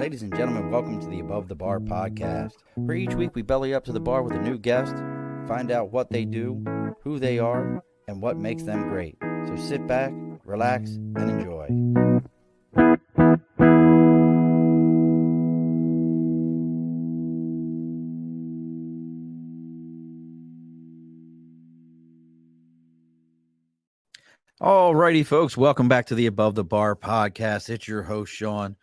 Ladies and gentlemen, welcome to the Above the Bar podcast, where each week we belly up to the bar with a new guest, find out what they do, who they are, and what makes them great. So sit back, relax, and enjoy. Alrighty, folks, welcome back to the Above the Bar podcast. It's your host, Sean.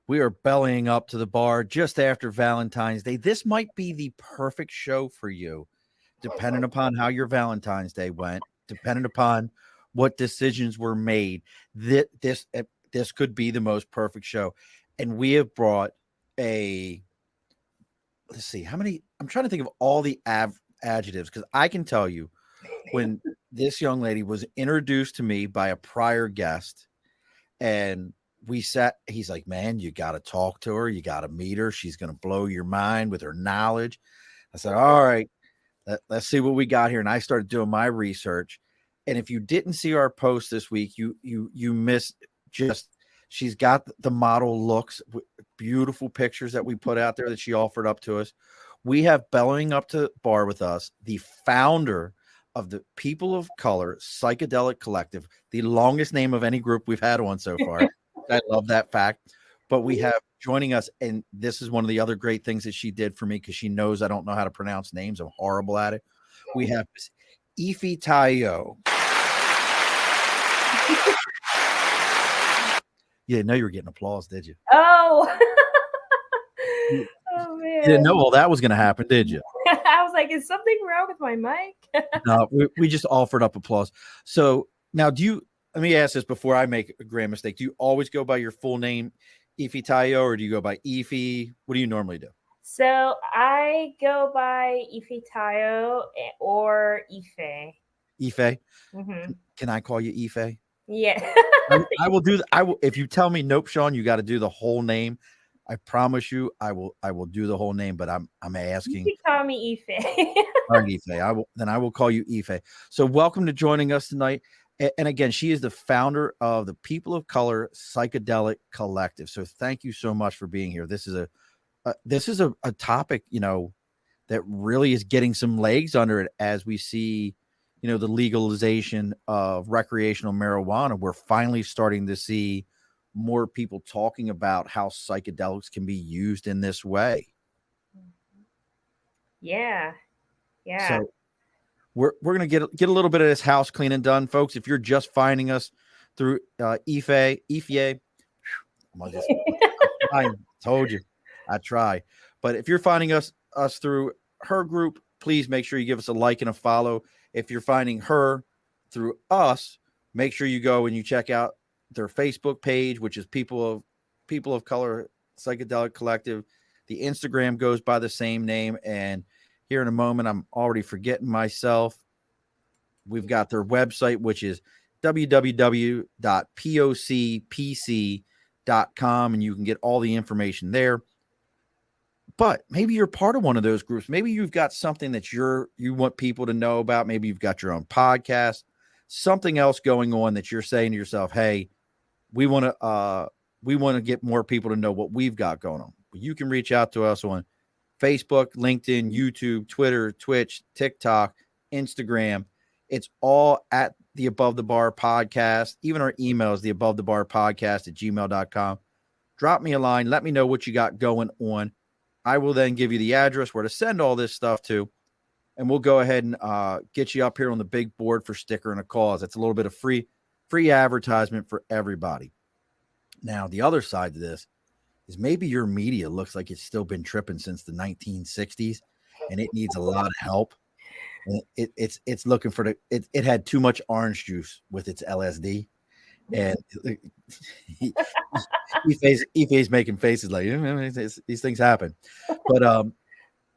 We are bellying up to the bar just after Valentine's Day. This might be the perfect show for you, depending upon how your Valentine's Day went, depending upon what decisions were made. This could be the most perfect show. And we have brought let's see, how many? I'm trying to think of all the adjectives, because I can tell you when this young lady was introduced to me by a prior guest, and he's like, man, you got to talk to her. You got to meet her. She's going to blow your mind with her knowledge. I said, all right, let's see what we got here. And I started doing my research. And if you didn't see our post this week, you missed she's got the model looks, beautiful pictures that we put out there that she offered up to us. We have bellowing up to the bar with us, the founder of the People of Color Psychedelic Collective, the longest name of any group we've had on so far. I love that fact. But we have joining us, and this is one of the other great things that she did for me, because she knows I don't know how to pronounce names. I'm horrible at it. We have Ifetayo. You didn't know you were getting applause, did you? Oh. Oh, man. You didn't know all that was going to happen, did you? I was like, is something wrong with my mic? No, we just offered up applause. So now let me ask this before I make a grand mistake. Do you always go by your full name, Ifetayo, or do you go by Ify? What do you normally do? So I go by Ifetayo or Ife. Ife? Mm-hmm. Can I call you Ife? Yeah. I will do. If you tell me, nope, Sean, you got to do the whole name. I promise you, I will do the whole name. But I'm asking. You can call me Ife. All right, Ife. I will call you Ife. So welcome to joining us tonight. And again, she is the founder of the People of Color Psychedelic Collective. So thank you so much for being here. This is a topic, that really is getting some legs under it as we see, the legalization of recreational marijuana. We're finally starting to see more people talking about how psychedelics can be used in this way. Yeah. So we're going to get a little bit of this house cleaning done, folks. If you're just finding us through Ife, I told you, I try. But if you're finding us through her group, please make sure you give us a like and a follow. If you're finding her through us, make sure you go and you check out their Facebook page, which is People of Color Psychedelic Collective. The Instagram goes by the same name, and here in a moment, I'm already forgetting myself. We've got their website, which is www.pocpc.com, and you can get all the information there. But maybe you're part of one of those groups. Maybe you've got something that you want people to know about. Maybe you've got your own podcast, something else going on that you're saying to yourself, hey, we want to get more people to know what we've got going on. You can reach out to us on Facebook, LinkedIn, YouTube, Twitter, Twitch, TikTok, Instagram. It's all at the Above the Bar podcast. Even our email is the Above the Bar podcast @gmail.com. Drop me a line. Let me know what you got going on. I will then give you the address where to send all this stuff to, and we'll go ahead and get you up here on the big board for sticker and a cause. That's a little bit of free advertisement for everybody. Now, the other side to this is maybe your media looks like it's still been tripping since the 1960s, and it needs a lot of help. And it's looking for it had too much orange juice with its LSD, and Ife's making faces like these things happen,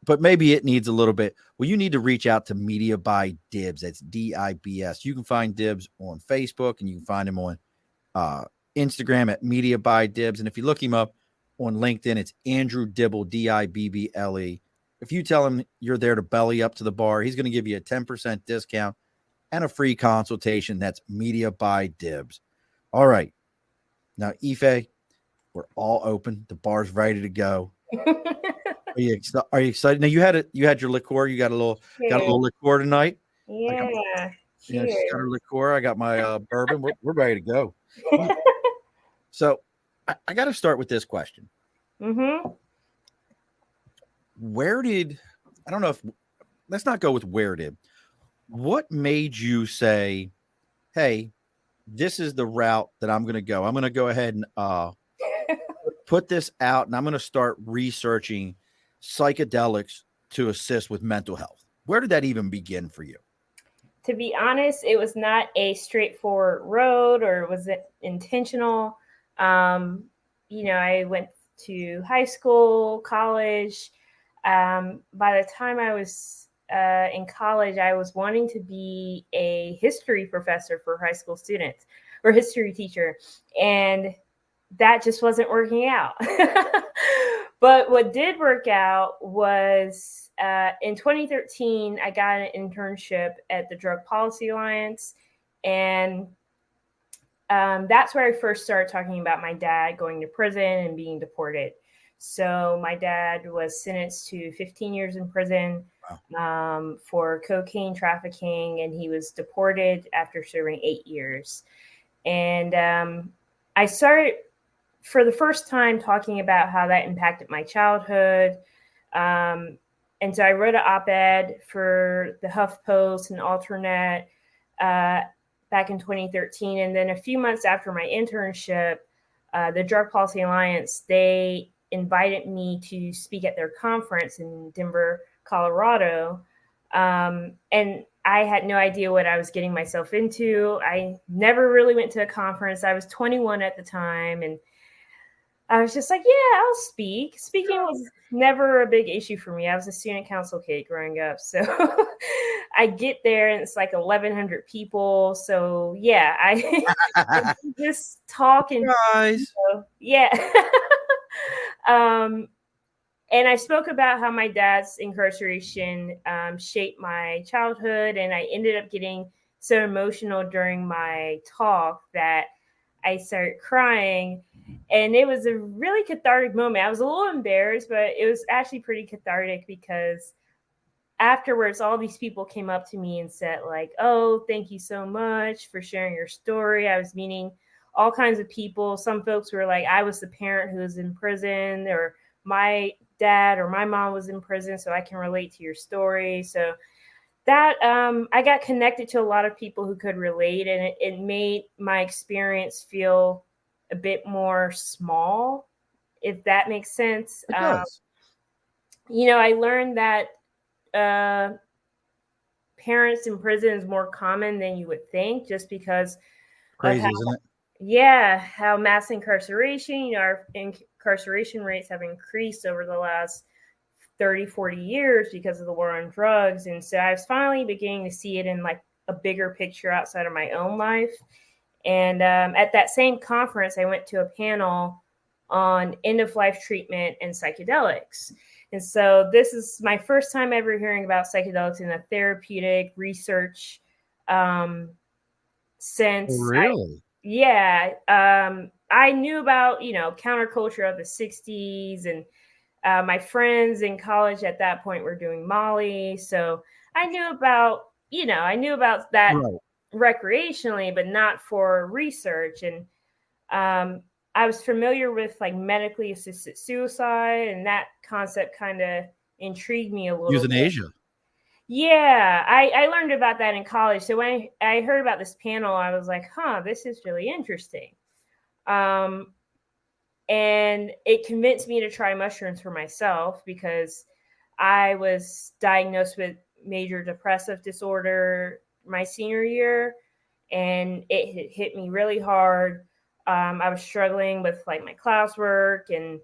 but maybe it needs a little bit. Well, you need to reach out to Media by Dibs. That's DIBS. You can find Dibs on Facebook, and you can find him on Instagram at Media by Dibs. And if you look him up on LinkedIn, it's Andrew Dibble, Dibble. If you tell him you're there to belly up to the bar, he's going to give you a 10% discount and a free consultation. That's Media by Dibs. All right. Now, Ife, We're all open. The bar's ready to go. Are you excited? Now you had your liqueur. You got a Cheers. little liqueur tonight. I got Yeah. she's got her Cheers. liqueur. I got my bourbon. We're ready to go. So I got to start with this question. Mm-hmm. Where did I don't know if let's not go with where did. What made you say, "Hey, this is the route that I'm going to go. I'm going to go ahead and put this out, and I'm going to start researching psychedelics to assist with mental health." Where did that even begin for you? To be honest, it was not a straightforward road, or was it intentional? Um, I went to high school, college. By the time I was in college, I was wanting to be a history professor for high school students, or history teacher. And that just wasn't working out. But what did work out was in 2013, I got an internship at the Drug Policy Alliance. And that's where I first started talking about my dad going to prison and being deported. So my dad was sentenced to 15 years in prison for cocaine trafficking, and he was deported after serving 8 years. And I started for the first time talking about how that impacted my childhood. And so I wrote an op-ed for the HuffPost and Alternet back in 2013. And then a few months after my internship, the Drug Policy Alliance, they invited me to speak at their conference in Denver, Colorado. And I had no idea what I was getting myself into. I never really went to a conference. I was 21 at the time, and I was just like, yeah, I'll speak. Speaking was never a big issue for me. I was a student council kid growing up. So I get there and it's like 1,100 people. So yeah, I just talk and Guys. yeah. And I spoke about how my dad's incarceration shaped my childhood. And I ended up getting so emotional during my talk that I started crying. And it was a really cathartic moment. I was a little embarrassed, but it was actually pretty cathartic because afterwards, all these people came up to me and said, like, oh, thank you so much for sharing your story. I was meeting all kinds of people. Some folks were like, I was the parent who was in prison, or my dad or my mom was in prison, so I can relate to your story. So that I got connected to a lot of people who could relate, and it made my experience feel a bit more small, if that makes sense. It does. I learned that parents in prison is more common than you would think, just because of Crazy, isn't it? how mass incarceration, our incarceration rates have increased over the last 30, 40 years because of the war on drugs. And so I was finally beginning to see it in like a bigger picture outside of my own life. And at that same conference, I went to a panel on end of life treatment and psychedelics. And so this is my first time ever hearing about psychedelics in a therapeutic research sense. Really? I knew about, counterculture of the 60s, and my friends in college at that point were doing Molly. So I knew about that Right. recreationally, but not for research. And I was familiar with like medically assisted suicide, and that concept kind of intrigued me a little bit. Euthanasia. Yeah, I learned about that in college. So when I heard about this panel, I was like, huh, this is really interesting. And it convinced me to try mushrooms for myself because I was diagnosed with major depressive disorder my senior year, and it hit me really hard. I was struggling with like my classwork and,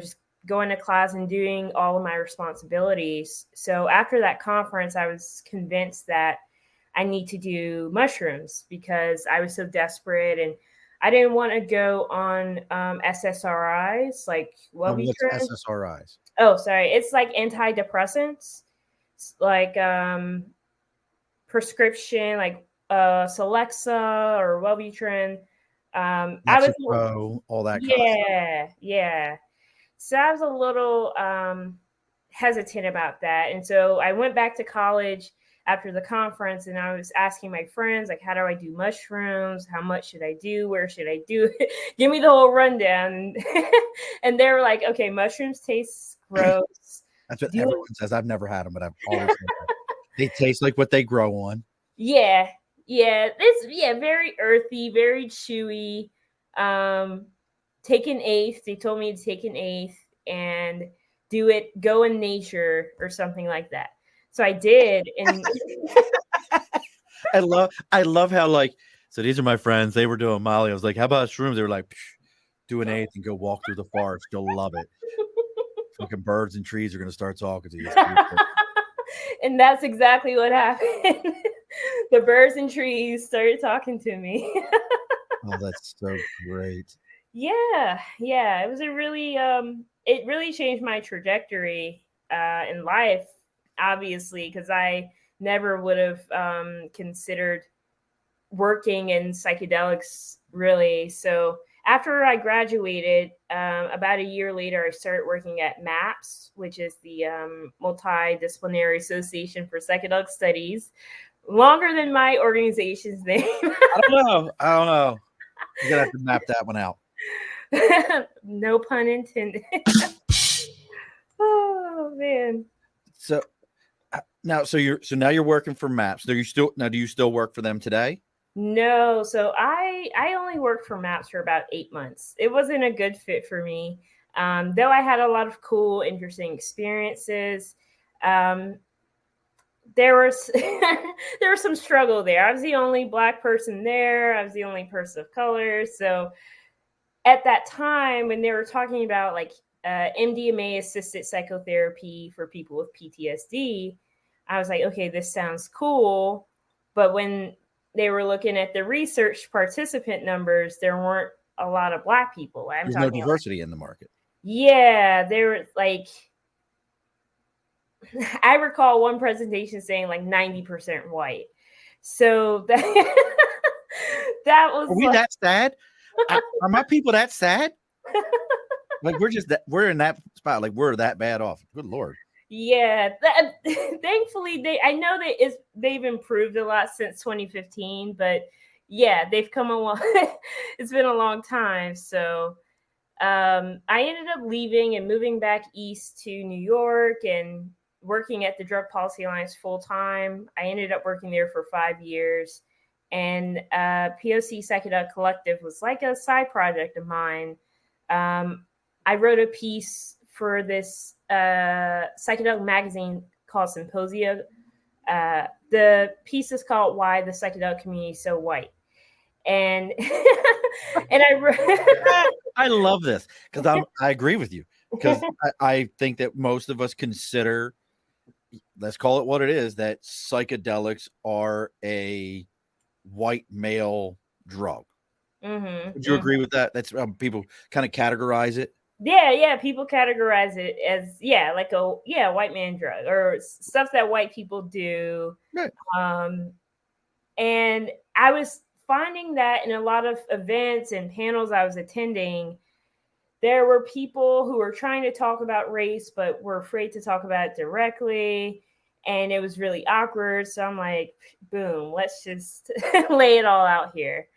just going to class and doing all of my responsibilities. So after that conference, I was convinced that I need to do mushrooms because I was so desperate, and I didn't want to go on SSRIs like What's Wellbutrin. SSRIs? Oh, sorry. It's like antidepressants, like prescription, like Celexa or Wellbutrin. I was, Mexico, all that kind of stuff. yeah. So I was a little hesitant about that. And so I went back to college after the conference and I was asking my friends, like, how do I do mushrooms? How much should I do? Where should I do it? Give me the whole rundown. And they were like, okay, mushrooms taste gross. That's what Do it. everyone says. I've never had them, but I've always said that. They taste like what they grow on. Yeah. It's very earthy, very chewy. Take an eighth. They told me to take an eighth and go in nature or something like that. So I did, and I love how like, so these are my friends. They were doing Molly. I was like, how about shrooms? They were like, do an eighth and go walk through the forest. You'll love it. Fucking birds and trees are gonna start talking to you. and that's exactly what happened. The birds and trees started talking to me. Oh, that's so great. Yeah. It was a really it really changed my trajectory in life, obviously, because I never would have considered working in psychedelics really. So after I graduated, about a year later, I started working at MAPS, which is the Multidisciplinary Association for Psychedelic Studies. Longer than my organization's name. I don't know. You gotta have to map that one out. No pun intended. Oh man. So now you're working for MAPS. Do you still work for them today? No, so I only worked for MAPS for about 8 months. It wasn't a good fit for me, though I had a lot of cool, interesting experiences. There was there was some struggle there. I was the only Black person there. I was the only person of color. So at that time, when they were talking about like MDMA assisted psychotherapy for people with PTSD, I was like, okay, this sounds cool. But when they were looking at the research participant numbers, there weren't a lot of Black people. I'm There's no talking diversity in the market. yeah, there were like, I recall one presentation saying like 90% white. So that was Are we like, that sad? Are my people that sad? Like we're in that spot. Like we're that bad off. Good Lord. yeah, thankfully they've improved a lot since 2015, but yeah, they've come a long. It's been a long time. So I ended up leaving and moving back east to New York and working at the Drug Policy Alliance full time. I ended up working there for 5 years, and POC Psychedelic Collective was like a side project of mine. I wrote a piece for this psychedelic magazine called Symposia. The piece is called "Why the Psychedelic Community is So White," and and I love this because I agree with you because I think that most of us consider, let's call it what it is, that psychedelics are a white male drug. Would you agree with that? That's people kind of categorize it. Yeah, people categorize it as like a white man drug or stuff that white people do. Right. And I was finding that in a lot of events and panels I was attending, there were people who were trying to talk about race but were afraid to talk about it directly, and it was really awkward. So I'm like, boom, let's just lay it all out here.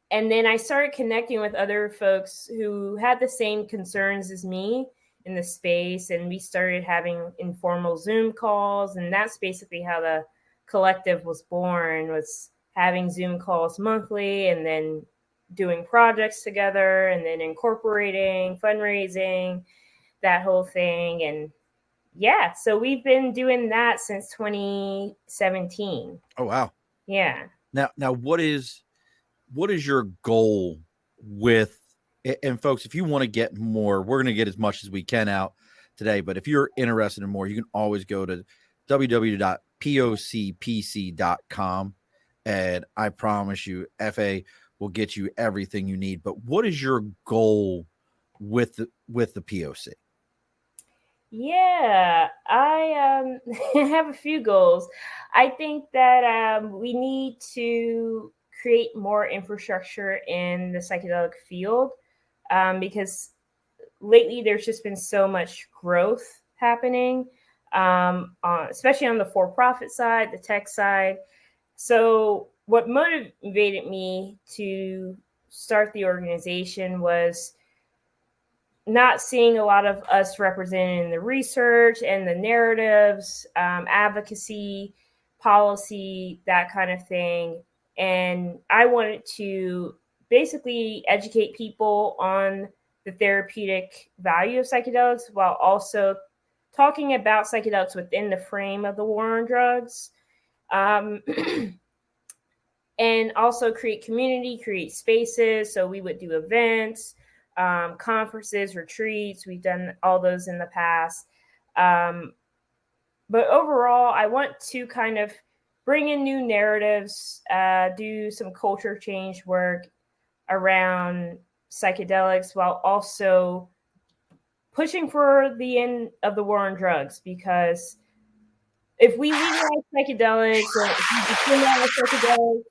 And then I started connecting with other folks who had the same concerns as me in the space. And we started having informal Zoom calls. And that's basically how the collective was born, was having Zoom calls monthly and then doing projects together and then incorporating fundraising, that whole thing. And yeah, so we've been doing that since 2017. Oh, wow. Yeah. Now what is your goal with, and folks, if you want to get more, we're going to get as much as we can out today, but if you're interested in more, you can always go to www.pocpc.com, and I promise you FA will get you everything you need. But what is your goal with the POC? Yeah, I have a few goals. I think that we need to create more infrastructure in the psychedelic field, because lately there's just been so much growth happening, especially on the for-profit side, the tech side. So what motivated me to start the organization was not seeing a lot of us represented in the research and the narratives, advocacy, policy, that kind of thing. And I wanted to basically educate people on the therapeutic value of psychedelics while also talking about psychedelics within the frame of the war on drugs. Um, and also create community, create spaces. So we would do events, conferences, retreats. We've done all those in the past. But overall, I want to kind of bring in new narratives, do some culture change work around psychedelics while also pushing for the end of the war on drugs. Because if we legalize psychedelics, or if we decriminalize psychedelics,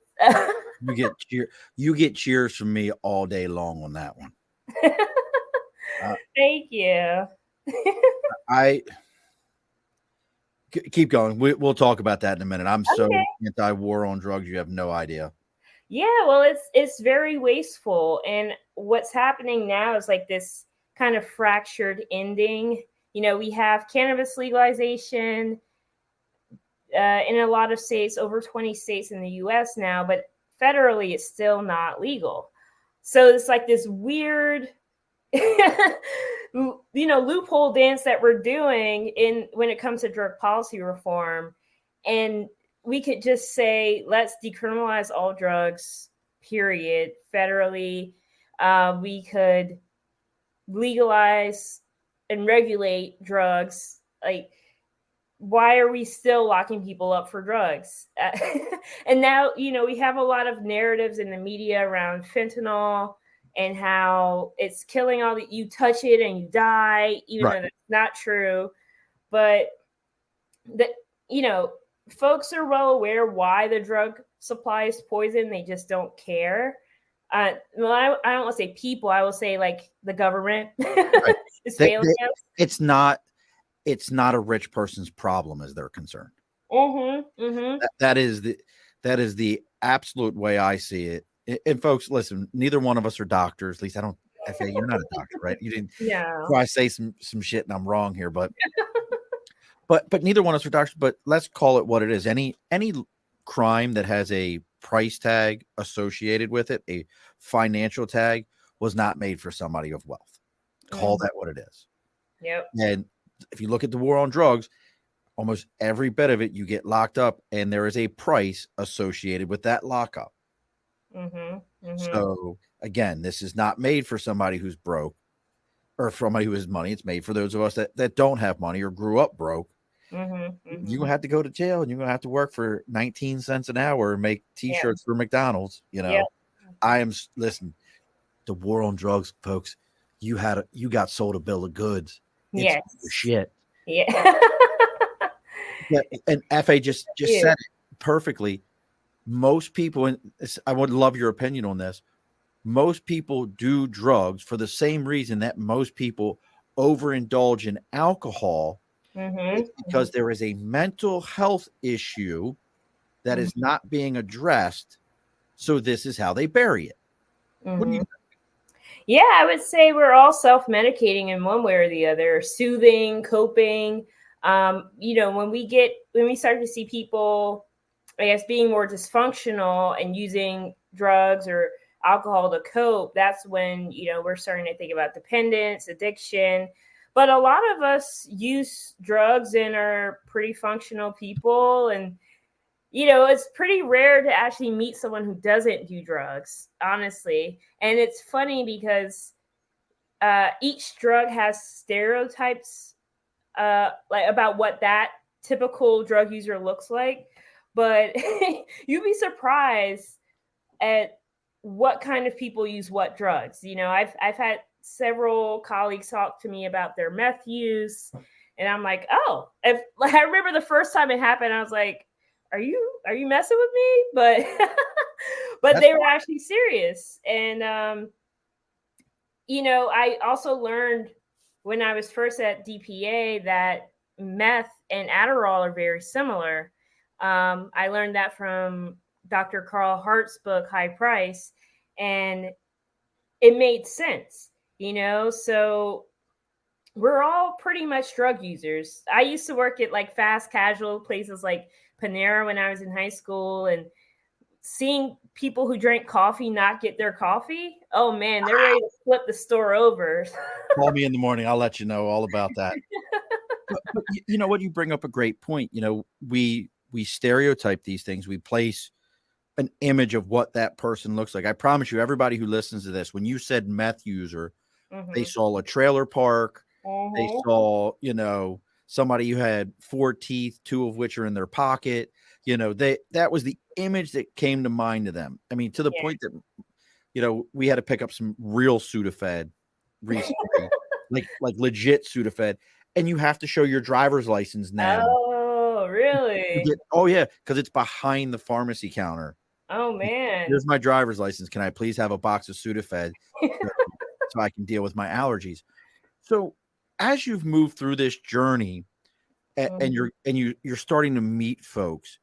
You get cheers from me all day long on that one. Thank you. I keep going. We'll talk about that in a minute. I'm so anti-war on drugs. You have no idea. Yeah, well, it's very wasteful, and what's happening now is like this kind of fractured ending. You know, we have cannabis legalization in a lot of states, over 20 states in the U.S. now, but federally it's still not legal. So it's like this weird loophole dance that we're doing in when it comes to drug policy reform. And we could just say, let's decriminalize all drugs, period, federally. We could legalize and regulate drugs. Like, why are we still locking people up for drugs? And now, we have a lot of narratives in the media around fentanyl and how it's killing all that you touch it and you die, even though that's not true. But folks are well aware why the drug supply is poison. They just don't care. I don't want to say people. I will say like the government is failing us. It's not a rich person's problem as they're concerned. Mm-hmm, mm-hmm. That is the absolute way I see it. And folks, listen, neither one of us are doctors. At least I don't. You're not a doctor, right? You didn't try to say some shit and I'm wrong here, but neither one of us are doctors. But let's call it what it is. Any crime that has a price tag associated with it, a financial tag, was not made for somebody of wealth. Call that what it is. Yep. And if you look at the war on drugs, almost every bit of it, you get locked up and there is a price associated with that lockup. Mm-hmm, mm-hmm. So again, this is not made for somebody who's broke or for somebody who has money. It's made for those of us that don't have money or grew up broke. Mm-hmm, mm-hmm. You're going to have to go to jail and you're going to have to work for 19 cents an hour and make t-shirts for McDonald's. Listen, the war on drugs, folks, you got sold a bill of goods. It's shit. Yeah. Yeah. And F.A. just said it perfectly. Most people, and I would love your opinion on this, most people do drugs for the same reason that most people overindulge in alcohol, because there is a mental health issue that is not being addressed. So this is how they bury it. What do you think? Yeah, I would say we're all self-medicating in one way or the other, soothing, coping. When we start to see people, I guess, being more dysfunctional and using drugs or alcohol to cope, that's when, we're starting to think about dependence, addiction. But a lot of us use drugs and are pretty functional people. And, it's pretty rare to actually meet someone who doesn't do drugs, honestly. And it's funny because each drug has stereotypes about what that typical drug user looks like. But you'd be surprised at what kind of people use what drugs. I've had several colleagues talk to me about their meth use, and I'm like, I remember the first time it happened, I was like, are you messing with me? but they were actually serious. And, I also learned when I was first at DPA that meth and Adderall are very similar. I learned that from Dr. Carl Hart's book, High Price, and it made sense, So we're all pretty much drug users. I used to work at like fast casual places like Panera when I was in high school, and seeing people who drank coffee not get their coffee, oh man, they're ready to flip the store over. Call me in the morning. I'll let you know all about that. But you know what? You bring up a great point. We stereotype these things. We place an image of what that person looks like. I promise you, everybody who listens to this, when you said meth user, they saw a trailer park. They saw, somebody who had 4 teeth, 2 of which are in their pocket. That was the image that came to mind to them. I mean, to the point that, we had to pick up some real Sudafed recently, like legit Sudafed, and you have to show your driver's license now. Oh, really? Yeah, because it's behind the pharmacy counter. Oh man. Here's my driver's license. Can I please have a box of Sudafed so I can deal with my allergies? So as you've moved through this journey and you're starting to meet folks,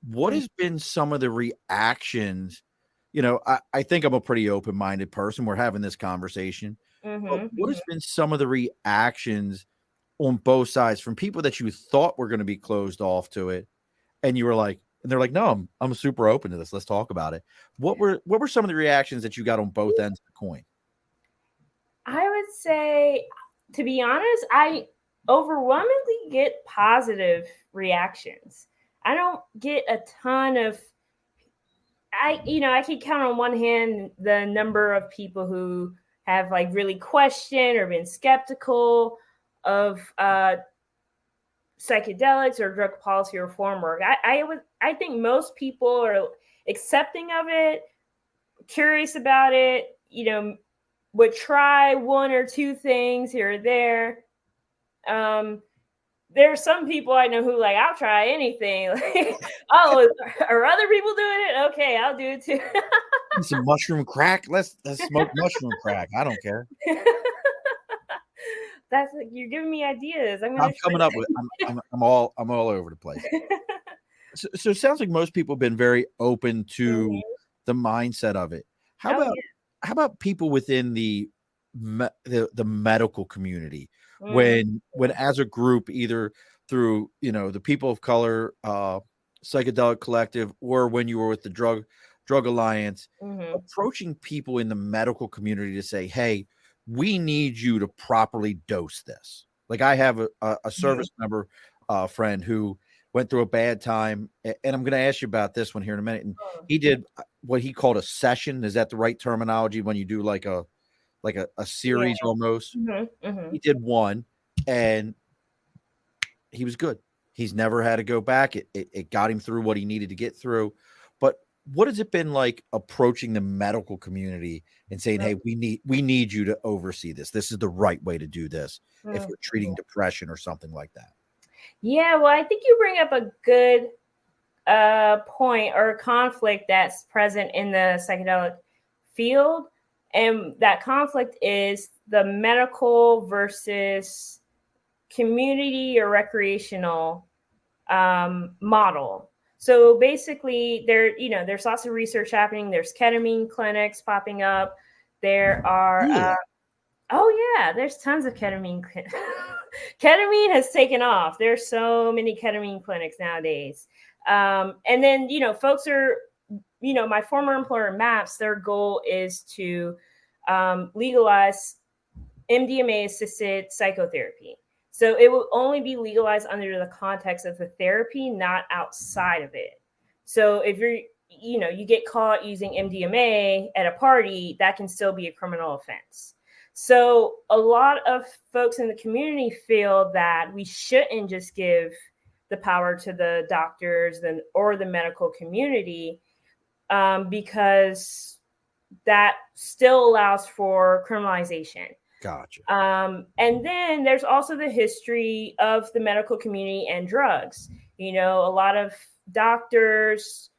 what has been some of the reactions? I think I'm a pretty open-minded person. We're having this conversation. But what has been some of the reactions on both sides from people that you thought were going to be closed off to it, and you were like, and they're like, no, I'm super open to this. Let's talk about it. What were some of the reactions that you got on both ends of the coin? I would say, to be honest, I overwhelmingly get positive reactions. I don't get a ton of, I can count on one hand the number of people who have like really questioned or been skeptical of psychedelics or drug policy reform work. I think most people are accepting of it, curious about it, would try 1 or 2 things here or there. There are some people I know who like, I'll try anything. Like, oh, are other people doing it? Okay, I'll do it too. Some mushroom crack. Let's smoke mushroom crack. I don't care. That's like, you're giving me ideas. I'm coming up with. I'm all over the place. So it sounds like most people have been very open to the mindset of it. How about people within the medical community when as a group, either through the People of Color Psychedelic Collective, or when you were with the Drug Alliance, approaching people in the medical community to say, hey, we need you to properly dose this. Like, I have a service member friend who went through a bad time, and I'm going to ask you about this one here in a minute. And he did what he called a session. Is that the right terminology when you do like a series almost? He did one, and he was good. He's never had to go back. It got him through what he needed to get through. But what has it been like approaching the medical community and saying, hey, we need you to oversee this. This is the right way to do this if we're treating depression or something like that? Yeah, well, I think you bring up a good point or conflict that's present in the psychedelic field. And that conflict is the medical versus community or recreational model. So basically, there's lots of research happening. There's ketamine clinics popping up. There are, there's tons of ketamine. Ketamine has taken off. There's so many ketamine clinics nowadays. And then, folks are, my former employer, MAPS, their goal is to legalize MDMA-assisted psychotherapy. So it will only be legalized under the context of the therapy, not outside of it. So if you get caught using MDMA at a party, that can still be a criminal offense. So a lot of folks in the community feel that we shouldn't just give the power to the doctors or the medical community, because that still allows for criminalization. Gotcha. And then there's also the history of the medical community and drugs. A lot of doctors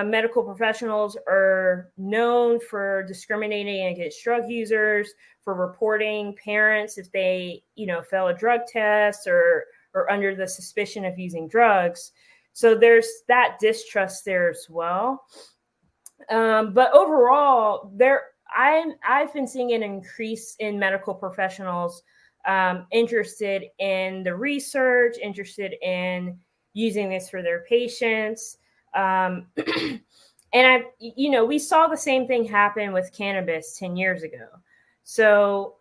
medical professionals are known for discriminating against drug users, for reporting parents if they, fail a drug test or under the suspicion of using drugs. So there's that distrust there as well. But overall, I've been seeing an increase in medical professionals interested in the research, interested in using this for their patients. And we saw the same thing happen with cannabis 10 years ago. So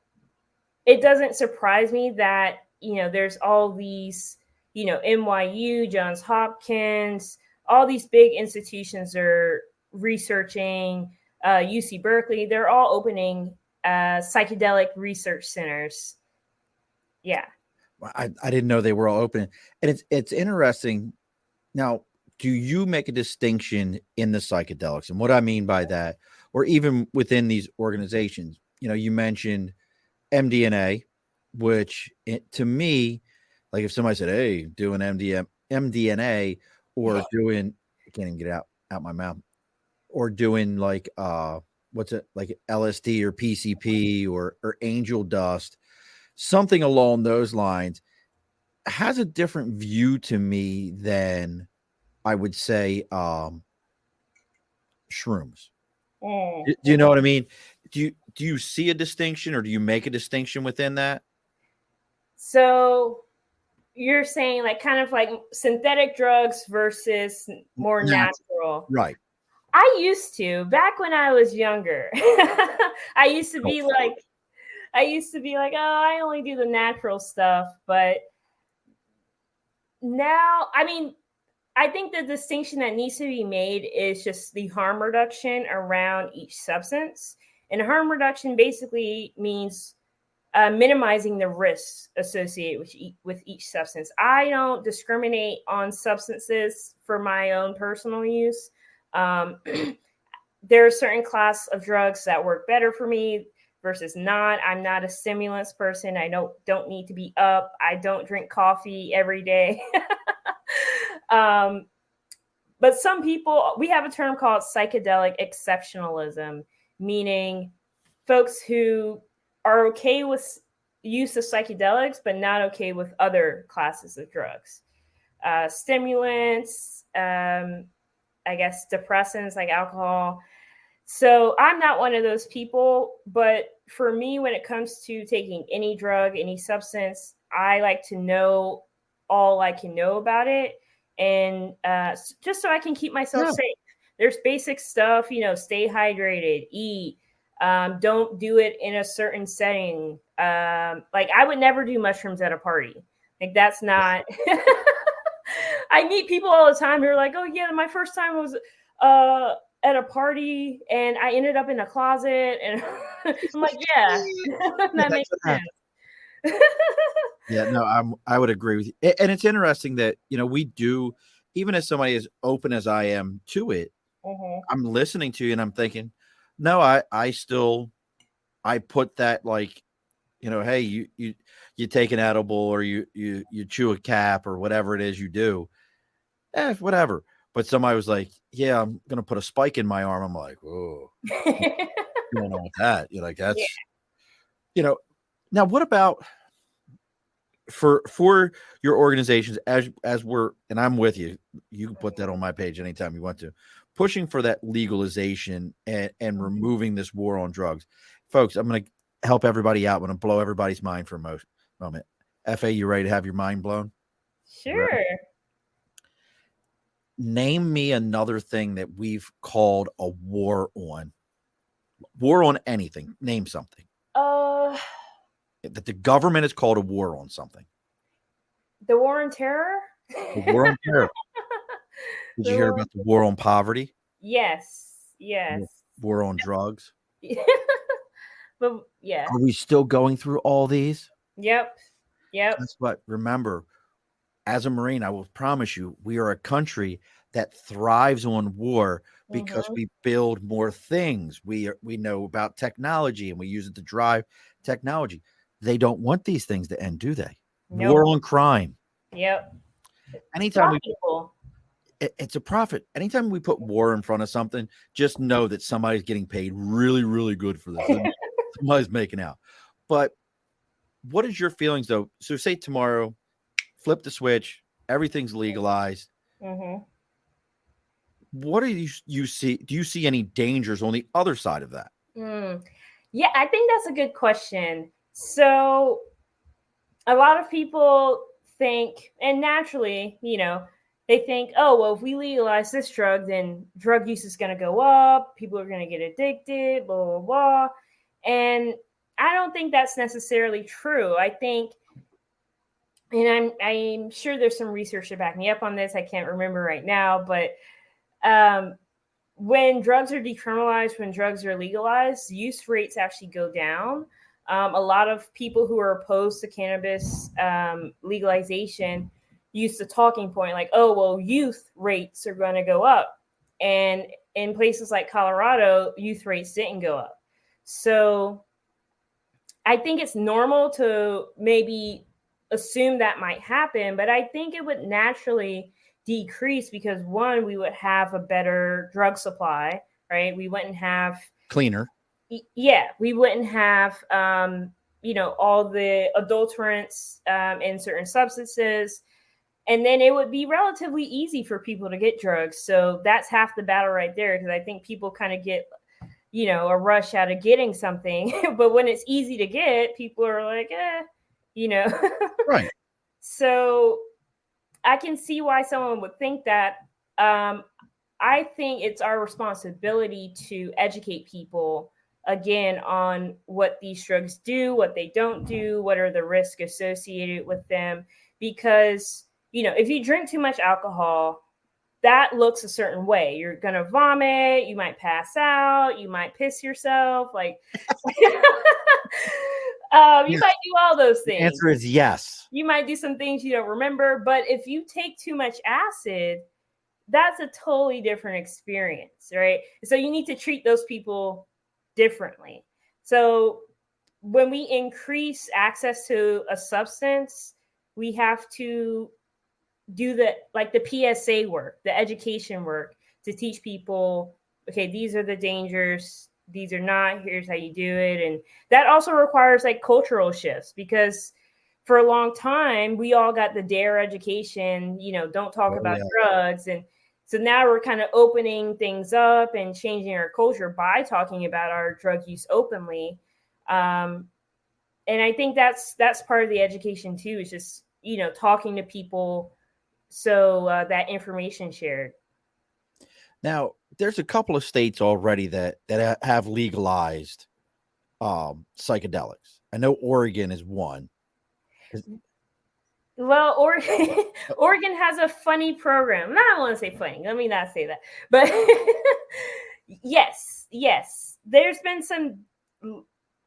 it doesn't surprise me that, there's all these, NYU, Johns Hopkins, all these big institutions are researching, UC Berkeley, they're all opening psychedelic research centers. Yeah. I didn't know they were all open. And it's interesting. Now, do you make a distinction in the psychedelics? And what I mean by that, or even within these organizations, you mentioned MDMA, which to me, like if somebody said, hey, doing MDMA or doing, I can't even get out my mouth, or doing like, what's it, like LSD or PCP or angel dust, something along those lines, has a different view to me than I would say shrooms. Do you know what I mean? Do you see a distinction, or do you make a distinction within that? So you're saying like kind of like synthetic drugs versus more natural. Right. I used to, back when I was younger. I used to be like, oh, I only do the natural stuff. But now, I think the distinction that needs to be made is just the harm reduction around each substance. And harm reduction basically means minimizing the risks associated with each substance. I don't discriminate on substances for my own personal use. There are certain class of drugs that work better for me versus not. I'm not a stimulants person. I don't need to be up. I don't drink coffee every day. But some people, we have a term called psychedelic exceptionalism, meaning folks who are okay with use of psychedelics, but not okay with other classes of drugs. Stimulants, I guess depressants like alcohol. So I'm not one of those people, but for me, when it comes to taking any drug, any substance, I like to know all I can know about it. And just so I can keep myself safe. There's basic stuff, stay hydrated, eat, don't do it in a certain setting. Like I would never do mushrooms at a party. Like that's not, I meet people all the time who are like, oh yeah, my first time was at a party and I ended up in a closet. And I'm like, yeah, that makes sense. Yeah, no, I would agree with you. And it's interesting that, we do, even as somebody as open as I am to it, I'm listening to you and I'm thinking, no, I put that like, hey, you take an edible or you chew a cap or whatever it is you do. Whatever. But somebody was like, yeah, I'm going to put a spike in my arm. I'm like, oh, you don't know what that, you're like, that's, now what about for your organizations as we're, and I'm with you, you can put that on my page anytime you want to, pushing for that legalization and removing this war on drugs. Folks, I'm going to help everybody out. I'm going to blow everybody's mind for a moment. FA, you ready to have your mind blown? Sure. Right. Name me another thing that we've called a war on. War on anything. Name something. That the government has called a war on something. The war on terror? The war on terror. Did you hear about the war on poverty? Yes. War on drugs? But yeah. Are we still going through all these? Yep. That's what, remember, as a Marine, I will promise you, we are a country that thrives on war because we build more things. We know about technology and we use it to drive technology. They don't want these things to end, do they? Nope. War on crime. Yep. Anytime it's a profit. Anytime we put war in front of something, just know that somebody's getting paid really, really good for this. Somebody's making out. But what is your feelings though? So say tomorrow, flip the switch, everything's legalized. Mm-hmm. What do you see? Do you see any dangers on the other side of that? Yeah, I think that's a good question. So a lot of people think, and naturally, they think, oh, well, if we legalize this drug, then drug use is going to go up. People are going to get addicted, blah, blah, blah. And I don't think that's necessarily true. I think, and I'm sure there's some research to back me up on this. I can't remember right now, but when drugs are decriminalized, when drugs are legalized, use rates actually go down. A lot of people who are opposed to cannabis legalization use the talking point like, oh, well, youth rates are going to go up. And in places like Colorado, youth rates didn't go up. So I think it's normal to maybe assume that might happen, but I think it would naturally decrease because one, we would have a better drug supply, right? We wouldn't have Cleaner. Yeah, we wouldn't have all the adulterants in certain substances, and then it would be relatively easy for people to get drugs. So that's half the battle right there, because I think people kind of get a rush out of getting something, but when it's easy to get, people are like, Right. So I can see why someone would think that. I think it's our responsibility to educate people again on what these drugs do, what they don't do, what are the risks associated with them. Because, if you drink too much alcohol, that looks a certain way. You're going to vomit, you might pass out, you might piss yourself. Like, you might do all those things. The answer is yes. You might do some things you don't remember, but if you take too much acid, that's a totally different experience, right? So you need to treat those people differently. So when we increase access to a substance, we have to do the PSA work, the education work, to teach people, okay, these are the dangers, these are not, here's how you do it. And that also requires cultural shifts, because for a long time we all got the dare education, don't talk about drugs. And so now we're kind of opening things up and changing our culture by talking about our drug use openly. And I think that's part of the education too, is just talking to people, so that information shared. Now, there's a couple of states already that have legalized psychedelics. I know Oregon is one. Well, Oregon has a funny program. No, I don't want to say funny. Let me not say that. But yes. There's been some.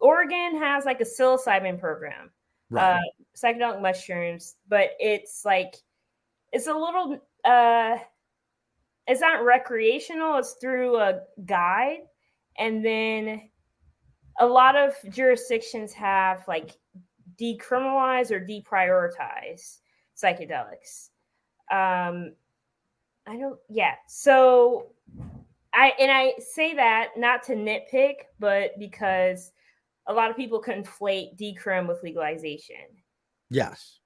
Oregon has a psilocybin program, right. Psychedelic mushrooms, but it's a little. It's not recreational. It's through a guide, and then a lot of jurisdictions have decriminalize or deprioritize psychedelics. So I say that not to nitpick, but because a lot of people conflate decrim with legalization. Yes.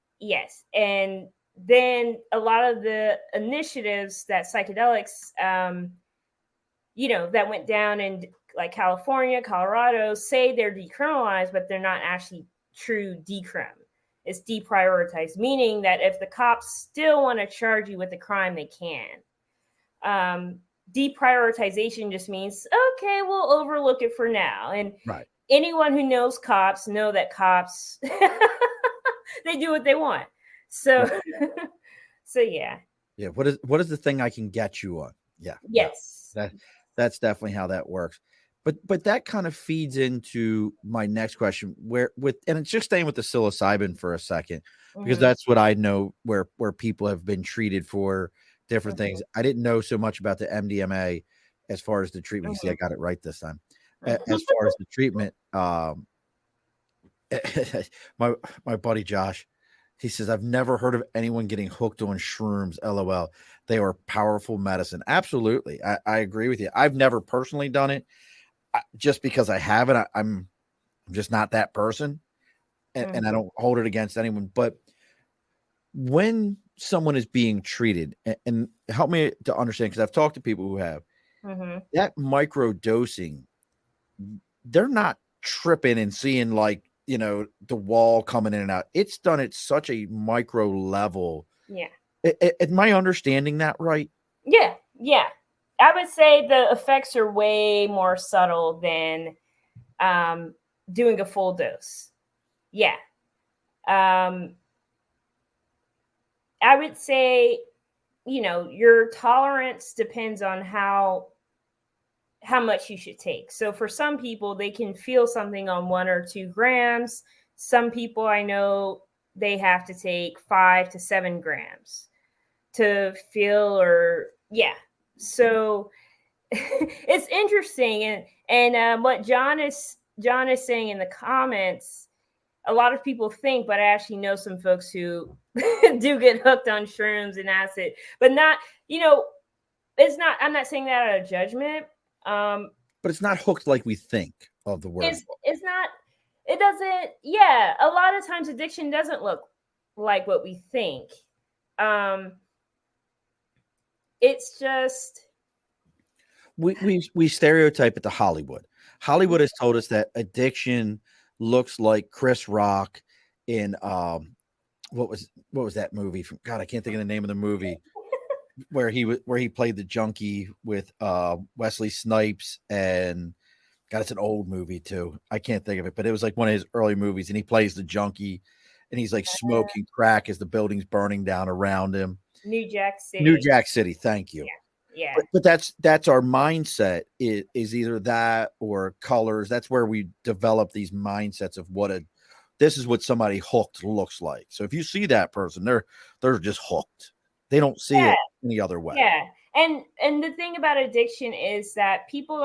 And then a lot of the initiatives that psychedelics, that went down in California, Colorado, say they're decriminalized, but they're not actually true decrim. It's deprioritized, meaning that if the cops still want to charge you with a crime, they can. Deprioritization just means, okay, we'll overlook it for now. And anyone who knows cops know that cops, they do what they want. So, yeah. Yeah. What is the thing I can get you on? Yeah. Yes. That's definitely how that works. But that kind of feeds into my next question, and it's just staying with the psilocybin for a second, because that's what I know where people have been treated for different things. I didn't know so much about the MDMA as far as the treatment. You see, I got it right this time. As far as the treatment, my buddy Josh, He says, I've never heard of anyone getting hooked on shrooms. LOL. They are powerful medicine. Absolutely. I agree with you. I've never personally done it just because I haven't. I'm just not that person. And I don't hold it against anyone. But when someone is being treated, and help me to understand, because I've talked to people who have that micro dosing, they're not tripping and seeing like, the wall coming in and out. It's done at such a micro level. Yeah. Am I understanding that right? Yeah. Yeah. I would say the effects are way more subtle than doing a full dose. Yeah. I would say, your tolerance depends on how much you should take. So for some people, they can feel something on 1 or 2 grams. Some people I know, they have to take 5 to 7 grams to feel, or yeah. So it's interesting. And what John is saying in the comments, a lot of people think, but I actually know some folks who do get hooked on shrooms and acid, but not, it's not, I'm not saying that out of judgment. But it's not hooked like we think of the word. It's not, it doesn't, yeah. A lot of times addiction doesn't look like what we think. It's just, we stereotype it to Hollywood. Hollywood has told us that addiction looks like Chris Rock in what was that movie from? God, I can't think of the name of the movie where he played the junkie with Wesley Snipes, and God, it's an old movie too. I can't think of it, but it was like one of his early movies, and he plays the junkie, and he's like smoking crack as the building's burning down around him. New Jack City. New Jack City. Thank you. Yeah. But that's our mindset is either that or colors. That's where we develop these mindsets of this is what somebody hooked looks like. So if you see that person, they're just hooked. They don't see it any other way. Yeah. And the thing about addiction is that people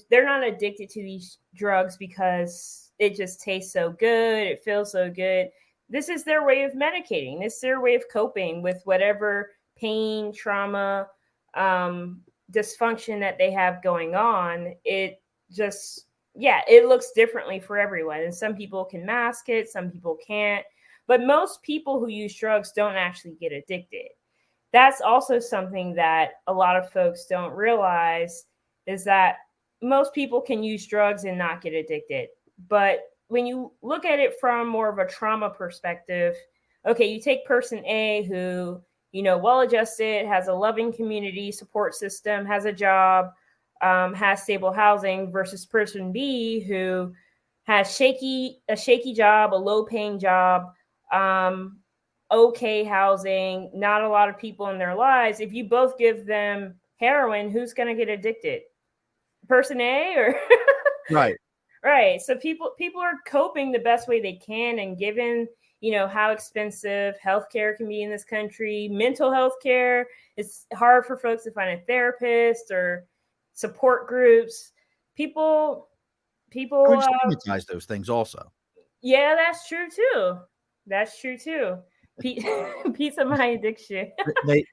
they're not addicted to these drugs because it just tastes so good, it feels so good. This is their way of medicating. This is their way of coping with whatever pain, trauma, dysfunction that they have going on. It just, it looks differently for everyone. And some people can mask it, some people can't. But most people who use drugs don't actually get addicted. That's also something that a lot of folks don't realize, is that most people can use drugs and not get addicted. But when you look at it from more of a trauma perspective, okay, you take person A who, well-adjusted, has a loving community support system, has a job, has stable housing, versus person B who has a shaky job, a low-paying job, okay housing, not a lot of people in their lives. If you both give them heroin, who's going to get addicted? Person A or right? Right. So people are coping the best way they can, and given, how expensive healthcare can be in this country, mental health care, it's hard for folks to find a therapist or support groups. People stigmatize those things also. Yeah, that's true too. Pizza my addiction.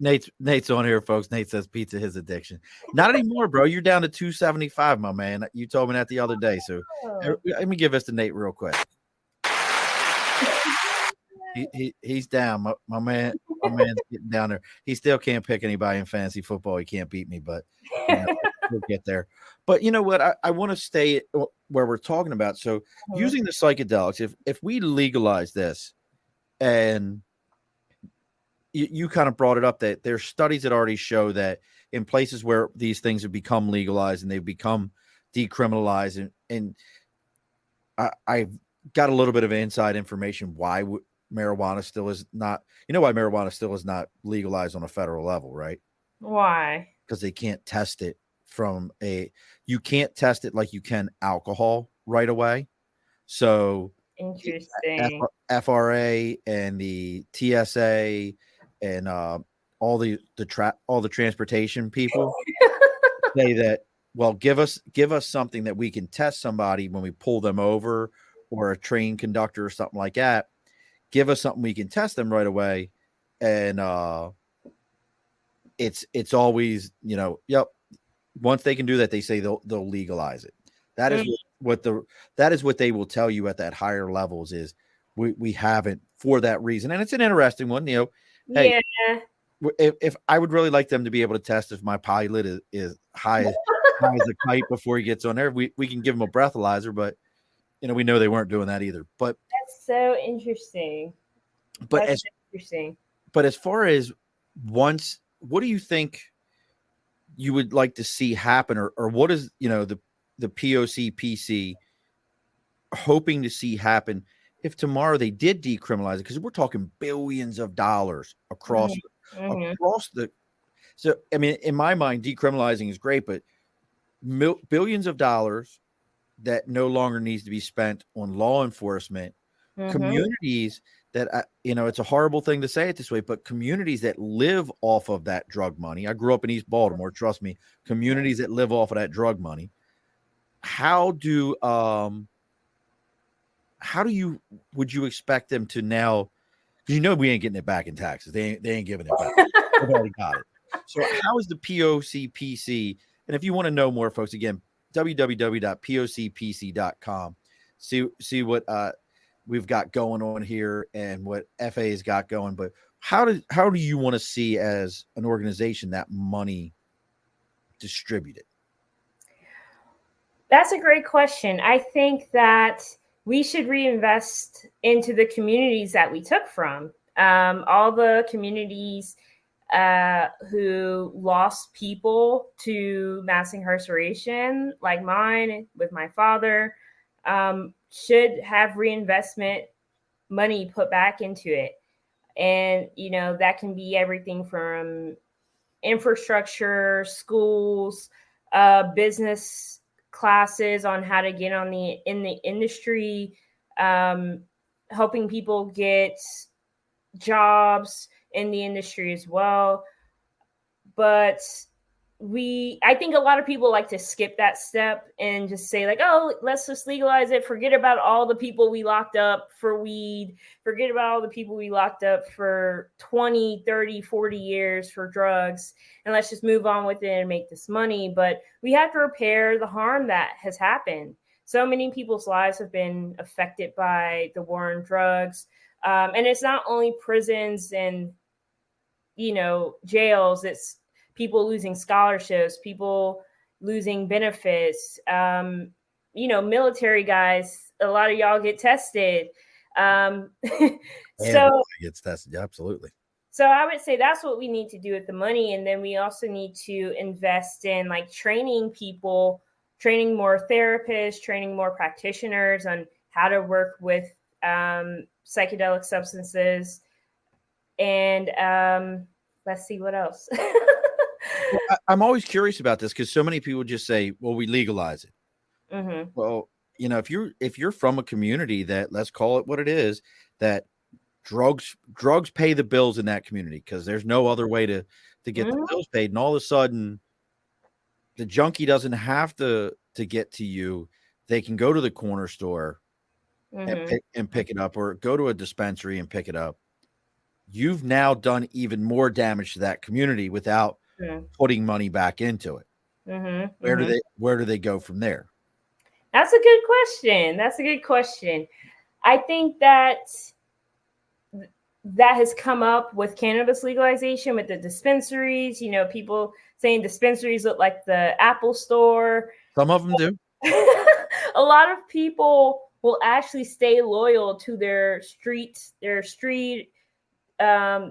Nate's on here, folks. Nate says pizza his addiction. Not anymore, bro. You're down to 275, my man. You told me that the other day. So let me give this to Nate real quick. He's down. My man's getting down there. He still can't pick anybody in fantasy football. He can't beat me, but we'll get there. But you know what? I want to stay where we're talking about. So using the psychedelics, if we legalize this, and you kind of brought it up that there's studies that already show that in places where these things have become legalized and they've become decriminalized, and I've got a little bit of inside information why marijuana still is not, why marijuana still is not legalized on a federal level, right? Why? Because they can't test it you can't test it like you can alcohol right away. So interesting. FRA and the TSA and all the transportation people say that, well, give us something that we can test somebody when we pull them over, or a train conductor or something like that. give us something we can test them right away. And it's always, yep. Once they can do that, they say they'll legalize it. That is that is what they will tell you at that higher levels is we haven't for that reason. And it's an interesting one, hey, Yeah. if I would really like them to be able to test if my pilot is high as a kite before he gets on there, we can give him a breathalyzer, but we know they weren't doing that either. But That's so interesting. but That's as so interesting. but as far as what do you think you would like to see happen, or what is the POC PC hoping to see happen if tomorrow they did decriminalize it? Because we're talking billions of dollars across the. So I mean, in my mind, decriminalizing is great, but billions of dollars that no longer needs to be spent on law enforcement, communities that it's a horrible thing to say it this way, but communities that live off of that drug money. I grew up in East Baltimore. Trust me, communities that live off of that drug money. How would you expect them to now? Because we ain't getting it back in taxes. They ain't giving it back. They've already got it. So how is the POCPC? And if you want to know more, folks, again, www.pocpc.com. See what we've got going on here and what FA's got going. But how do you want to see as an organization that money distributed? That's a great question. I think that we should reinvest into the communities that we took from. All the communities who lost people to mass incarceration, like mine with my father, should have reinvestment money put back into it. And, that can be everything from infrastructure, schools, business classes on how to get in the industry, helping people get jobs in the industry as well. But I think a lot of people like to skip that step and just say like, oh, let's just legalize it. Forget about all the people we locked up for weed. Forget about all the people we locked up for 20, 30, 40 years for drugs. And let's just move on with it and make this money. But we have to repair the harm that has happened. So many people's lives have been affected by the war on drugs. And it's not only prisons and, jails. It's people losing scholarships, people losing benefits, military guys, a lot of y'all get tested. So gets tested. Yeah, absolutely. So I would say that's what we need to do with the money. And then we also need to invest in like training people, training more therapists, training more practitioners on how to work with psychedelic substances. And let's see what else. Well, I'm always curious about this because so many people just say, well, we legalize it. Well, if you're from a community that, let's call it what it is, that drugs pay the bills in that community because there's no other way to get the bills paid. And all of a sudden the junkie doesn't have to get to you. They can go to the corner store and pick it up, or go to a dispensary and pick it up. You've now done even more damage to that community without putting money back into it. Where do they go from there? That's a good question. I think that has come up with cannabis legalization, with the dispensaries. People saying dispensaries look like the Apple store. Some of them do. A lot of people will actually stay loyal to their street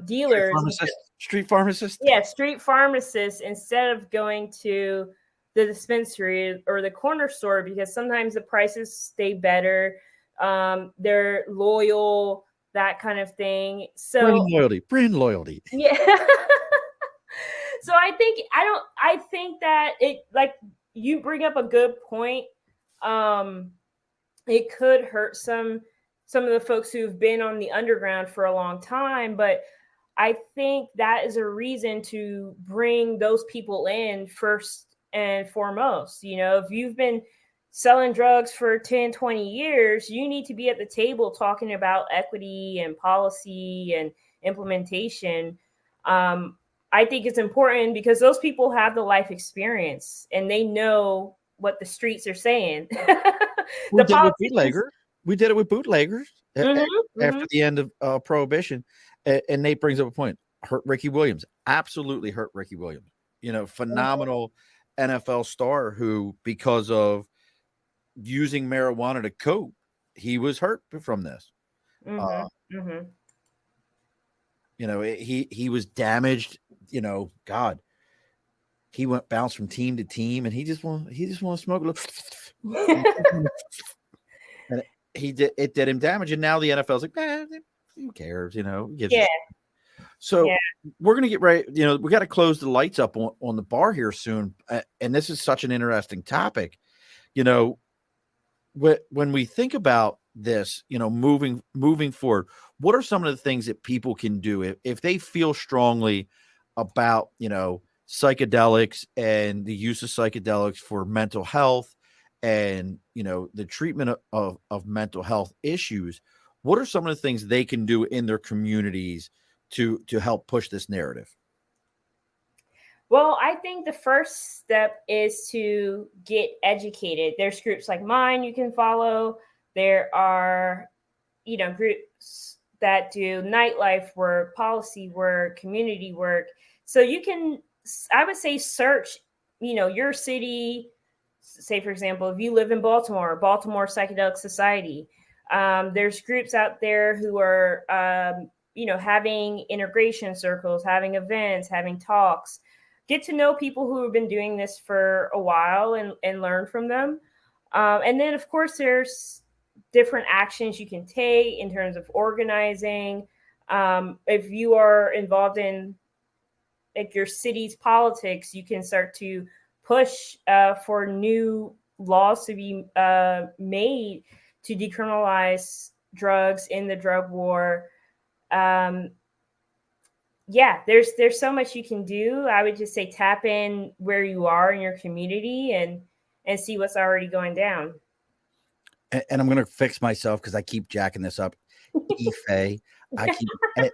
dealers, street pharmacists. Yeah, street pharmacists, instead of going to the dispensary or the corner store, because sometimes the prices stay better. They're loyal, that kind of thing. So brand loyalty. Yeah. So I think that it, like you bring up a good point. It could hurt some of the folks who've been on the underground for a long time, but I think that is a reason to bring those people in first and foremost. If you've been selling drugs for 10, 20 years, you need to be at the table talking about equity and policy and implementation. I think it's important because those people have the life experience and they know what the streets are saying. We The did it with politicians. bootleggers. We did it with bootleggers after Mm-hmm. the end of Prohibition. And Nate brings up a point. Hurt Ricky Williams. Absolutely hurt Ricky Williams. Phenomenal NFL star who, because of using marijuana to cope, he was hurt from this. Mm-hmm. Mm-hmm. He was damaged. God, he went bounced from team to team, and he just want to smoke a little. And it did him damage, and now the NFL's like, who cares? Yeah. So Yeah. we're gonna get right. We got to close the lights up on the bar here soon, and this is such an interesting topic. When we think about this, moving forward, what are some of the things that people can do if they feel strongly about, psychedelics and the use of psychedelics for mental health and, the treatment of mental health issues? What are some of the things they can do in their communities to help push this narrative? Well, I think the first step is to get educated. There's groups like mine you can follow. There are, groups that do nightlife work, policy work, community work. So you can, I would say, search, your city. Say, for example, if you live in Baltimore Psychedelic Society. There's groups out there who are, having integration circles, having events, having talks. Get to know people who have been doing this for a while and learn from them. And then, of course, there's different actions you can take in terms of organizing. If you are involved in like your city's politics, you can start to push for new laws to be made to decriminalize drugs in the drug war. There's so much you can do. I would just say tap in where you are in your community and see what's already going down. And I'm going to fix myself because I keep jacking this up. Ife,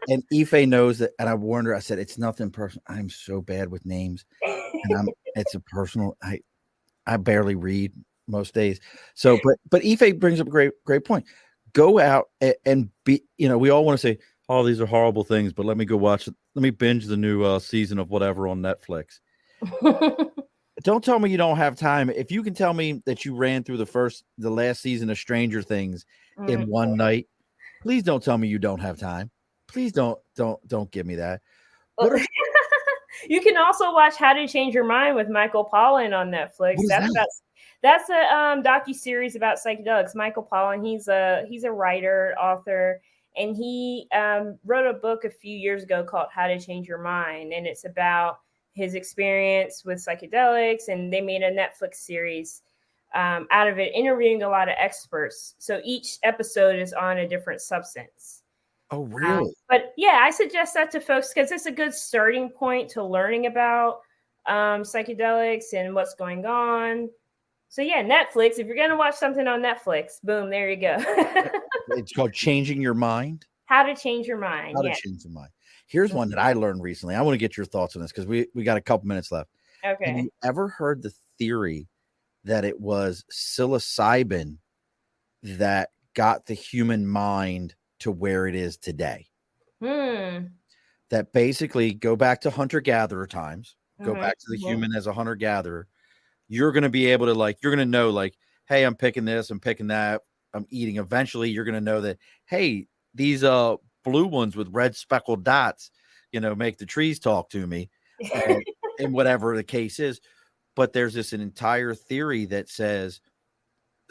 and Ife knows that. And I warned her. I said it's nothing personal. I'm so bad with names, and it's a personal. I barely read most days. So, but Ife brings up a great point. Go out and be. We all want to say, "Oh, these are horrible things," but let me go watch it. Let me binge the new season of whatever on Netflix. Don't tell me you don't have time. If you can tell me that you ran through the last season of Stranger Things in one night, please don't tell me you don't have time. Please don't give me that. You can also watch How to Change Your Mind with Michael Pollan on Netflix. That's a docu-series about psychedelics. Michael Pollan, he's a writer, author, and he wrote a book a few years ago called How to Change Your Mind, and it's about his experience with psychedelics, and they made a Netflix series out of it, interviewing a lot of experts. So each episode is on a different substance. Oh, really? But yeah, I suggest that to folks because it's a good starting point to learning about psychedelics and what's going on. So yeah, Netflix. If you're going to watch something on Netflix, boom, there you go. It's called Changing Your Mind. How to Change Your Mind. How to Change Your Mind. Here's one that I learned recently. I want to get your thoughts on this because we got a couple minutes left. Okay. Have you ever heard the theory that it was psilocybin that got the human mind to where it is today? That basically, go back to hunter-gatherer times, go back to the human as a hunter-gatherer. You're going to be able to you're going to know hey, I'm picking this, I'm picking that, I'm eating. Eventually, you're going to know that, hey, these blue ones with red speckled dots, make the trees talk to me, and whatever the case is. But there's an entire theory that says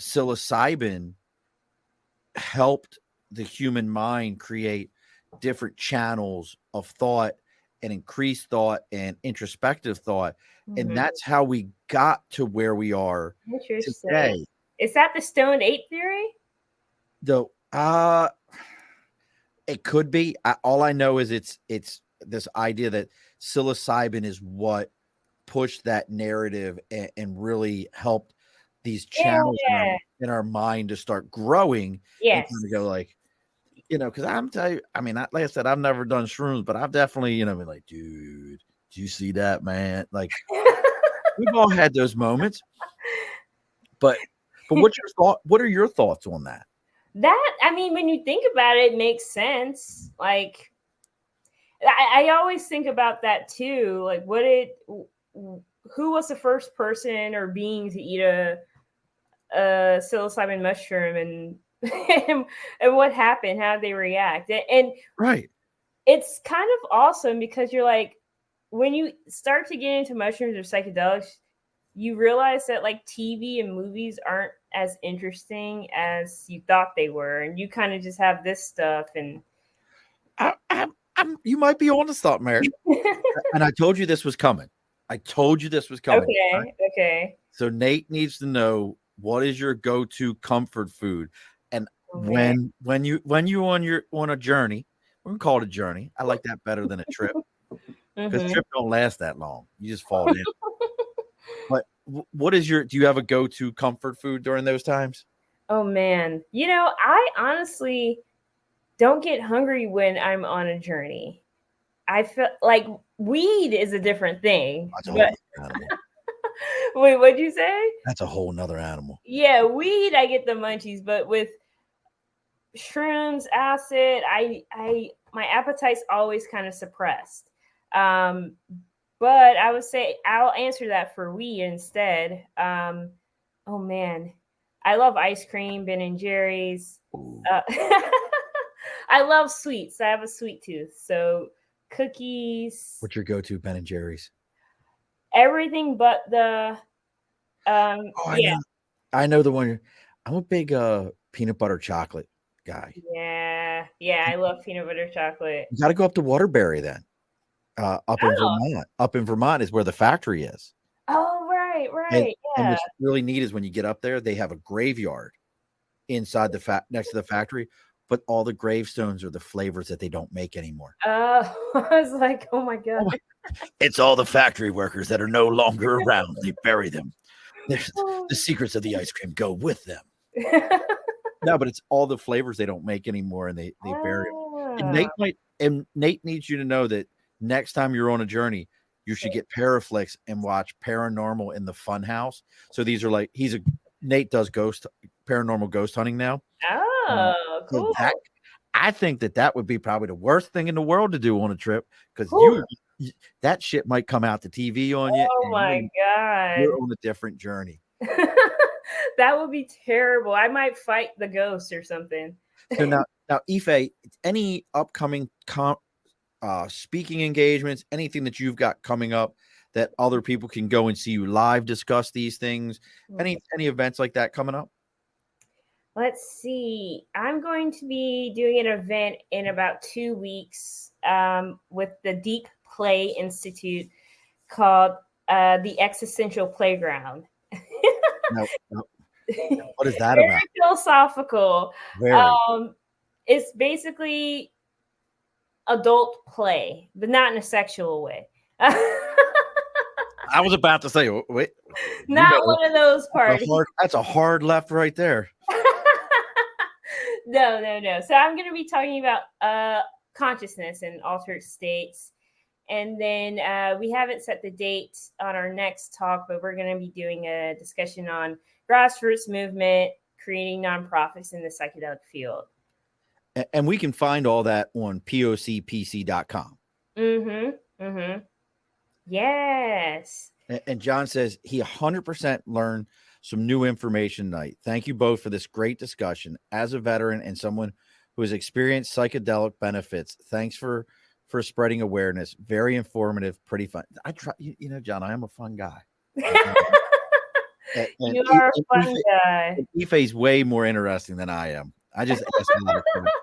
psilocybin helped the human mind create different channels of thought and increased thought and introspective thought. And that's how we got to where we are today. Is that the stoned ape theory? It could be. All I know is it's this idea that psilocybin is what pushed that narrative and really helped these channels in our mind to start growing and Yes. kind of go like, because I'm telling you, I mean, like I said, I've never done shrooms, but I've definitely, been like, dude, do you see that, man? Like, we've all had those moments. But what's your thought? What are your thoughts on that? That, I mean, when you think about it, it makes sense. Like, I always think about that too. Like, who was the first person or being to eat a psilocybin mushroom, and and what happened? How did they react? And right, it's kind of awesome because you're like, when you start to get into mushrooms or psychedelics, you realize that like TV and movies aren't as interesting as you thought they were, and you kind of just have this stuff. And you might be on to something, Mary. And I told you this was coming. Okay. So Nate needs to know, what is your go-to comfort food, and Okay. when you on a journey, we're gonna call it a journey. I like that better than a trip, because trip don't last that long. You just fall in. But what is do you have a go-to comfort food during those times? Oh man, I honestly don't get hungry when I'm on a journey. I feel like weed is a different thing. That's a whole animal. Wait, what'd you say? That's a whole nother animal. Yeah, weed, I get the munchies, but with shrooms, acid, my appetite's always kind of suppressed. But I would say I'll answer that for weed instead. Oh man, I love ice cream, Ben and Jerry's. I love sweets. I have a sweet tooth, so cookies. What's your go-to Ben and Jerry's? Everything but the I know the one. I'm a big peanut butter chocolate guy. Yeah, I love peanut butter chocolate. You got to go up to Waterbury then. Up in Vermont. Up in Vermont is where the factory is. Oh, right. And what's really neat is when you get up there, they have a graveyard inside next to the factory, but all the gravestones are the flavors that they don't make anymore. I was like, oh my God. It's all the factory workers that are no longer around. They bury them. The secrets of the ice cream go with them. No, but it's all the flavors they don't make anymore, and they bury them. And Nate needs you to know that next time you're on a journey, you should get Paraflix and watch Paranormal in the Funhouse. So these are like, Nate does paranormal ghost hunting now. Oh, cool. So I think that would be probably the worst thing in the world to do on a trip, because that shit might come out the TV on you. Oh my God. You're on a different journey. That would be terrible. I might fight the ghost or something. So now Ife, any upcoming speaking engagements, anything that you've got coming up that other people can go and see you live discuss these things? Any events like that coming up? Let's see. I'm going to be doing an event in about 2 weeks with the Deep Play Institute called the Existential Playground. No. What is that Very about? Philosophical. Very. It's basically adult play, but not in a sexual way. I was about to say, wait. Not one of those parties. That's a hard left right there. No. So I'm going to be talking about consciousness and altered states. And then we haven't set the date on our next talk, but we're going to be doing a discussion on grassroots movement, creating nonprofits in the psychedelic field. And we can find all that on pocpc.com. Yes. And John says he 100% learned some new information tonight. Thank you both for this great discussion. As a veteran and someone who has experienced psychedelic benefits, thanks for spreading awareness. Very informative, pretty fun. I try, John, I am a fun guy. And you are a fun guy. Ife's way more interesting than I am. I just ask a lot of questions.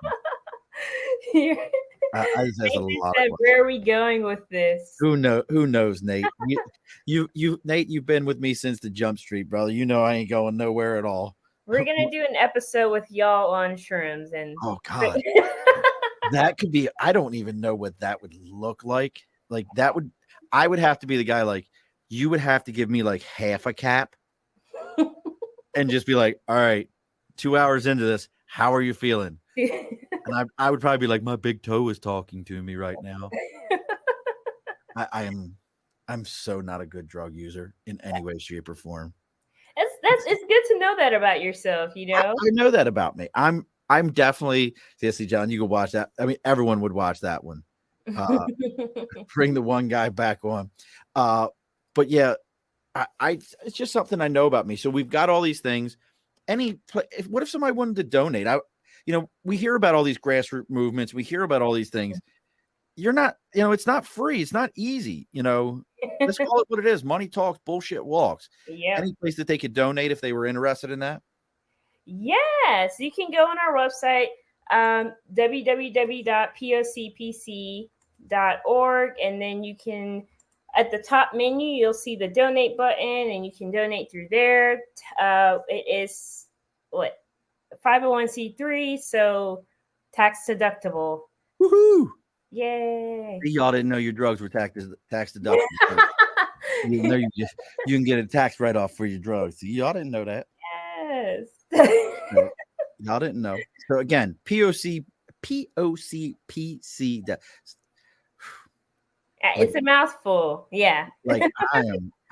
I just ask a lot of questions. Where are we going with this? Who knows, Nate? Nate, you've been with me since the Jump Street, brother. You know I ain't going nowhere at all. We're gonna do an episode with y'all on shrooms, and oh God, that could be. I don't even know what that would look like. Like I would have to be the guy. Like, you would have to give me like half a cap, and just be like, all right, 2 hours into this, how are you feeling? And I would probably be like, my big toe is talking to me right now. I'm so not a good drug user in any way, shape, or form. It's good to know that about yourself, you know. I know that about me. I'm definitely see, John. You can watch that. I mean, everyone would watch that one. Bring the one guy back on. But yeah, I it's just something I know about me. So we've got all these things. What if somebody wanted to donate? We hear about all these grassroots movements. We hear about all these things. You're not, it's not free. It's not easy. Let's call it what it is. Money talks, bullshit walks. Yeah. Any place that they could donate if they were interested in that? Yes, you can go on our website, www.pocpc.org, and then you can, at the top menu, you'll see the donate button, and you can donate through there. It is 501c3, so tax deductible. Woohoo! Yay! Y'all didn't know your drugs were tax deductible. You know you can get a tax write-off for your drugs. Y'all didn't know that. Yes. Y'all didn't know. So again, POCPC. It's a mouthful. Yeah. Like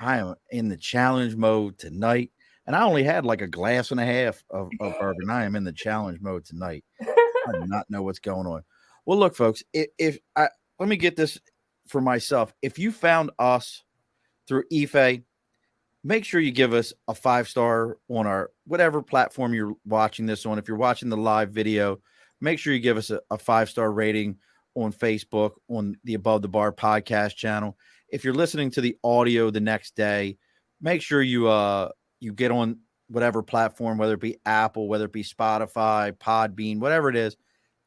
I am in the challenge mode tonight, and I only had like a glass and a half of bourbon. I am in the challenge mode tonight. I do not know what's going on. Well, look, folks, let me get this for myself. If you found us through Ife, make sure you give us a 5-star on our whatever platform you're watching this on. If you're watching the live video, make sure you give us a 5-star rating on Facebook, on the Above the Bar podcast channel. If you're listening to the audio the next day, make sure you get on whatever platform, whether it be Apple, whether it be Spotify, Podbean, whatever it is.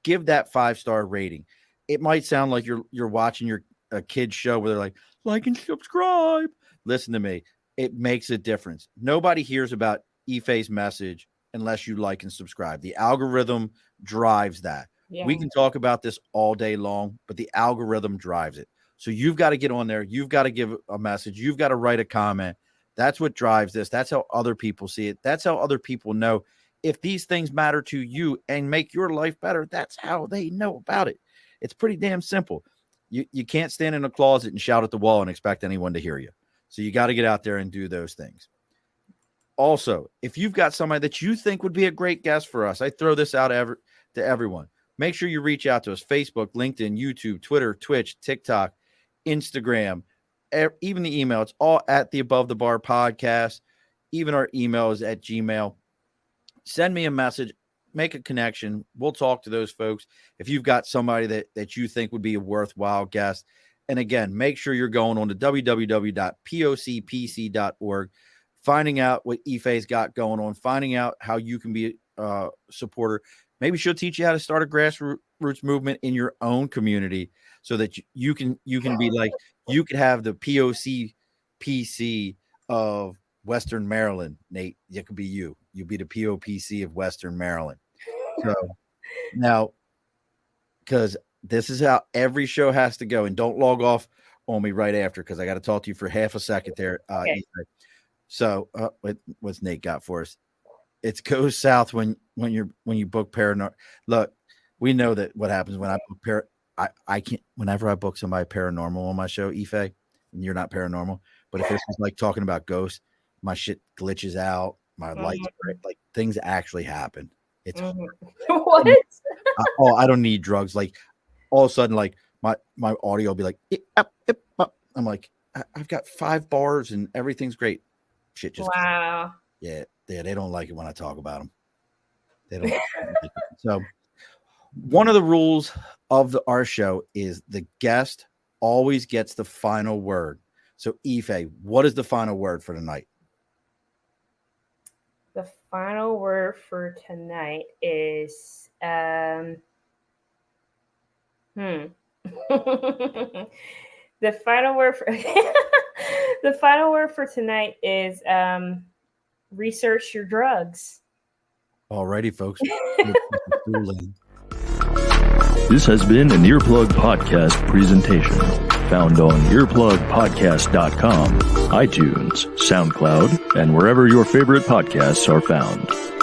Give that 5-star rating. It might sound like you're watching a kid's show where they're like and subscribe. Listen to me. It makes a difference. Nobody hears about Ife's message unless you like and subscribe. The algorithm drives that. Yeah. We can talk about this all day long, but the algorithm drives it. So you've got to get on there. You've got to give a message. You've got to write a comment. That's what drives this. That's how other people see it. That's how other people know. If these things matter to you and make your life better, that's how they know about it. It's pretty damn simple. You can't stand in a closet and shout at the wall and expect anyone to hear you. So you got to get out there and do those things. Also, if you've got somebody that you think would be a great guest for us, I throw this out to everyone. Make sure you reach out to us. Facebook, LinkedIn, YouTube, Twitter, Twitch, TikTok, Instagram, even the email. It's all at the Above the Bar podcast. Even our email is at Gmail. Send me a message, make a connection. We'll talk to those folks. If you've got somebody that you think would be a worthwhile guest. And again, make sure you're going on to www.pocpc.org, finding out what Ife's got going on, finding out how you can be a supporter. Maybe she'll teach you how to start a grassroots movement in your own community so that you can be like, you could have the POCPC of Western Maryland, Nate. It could be you. You'll be the POPC of Western Maryland. So now, because this is how every show has to go, and don't log off on me right after because I got to talk to you for half a second there. Okay. So, what's Nate got for us? It goes south when you book paranormal. Look, we know that what happens when I book I can't. Whenever I book somebody paranormal on my show, Ife, and you're not paranormal, but if this is like talking about ghosts, my shit glitches out. My lights, like things actually happen. It's what? I don't need drugs. Like all of a sudden, like my audio will be like, I'm like, I've got 5 bars and everything's great. Shit just wow. Yeah, they don't like it when I talk about them. They don't. Like it. So one of the rules of our show is the guest always gets the final word. So Ife, what is the final word for tonight? The final word for tonight is the final word for the final word for tonight is research your drugs. Alrighty, folks. This has been an Earplug Podcast presentation, found on earplugpodcast.com, iTunes, SoundCloud, and wherever your favorite podcasts are found.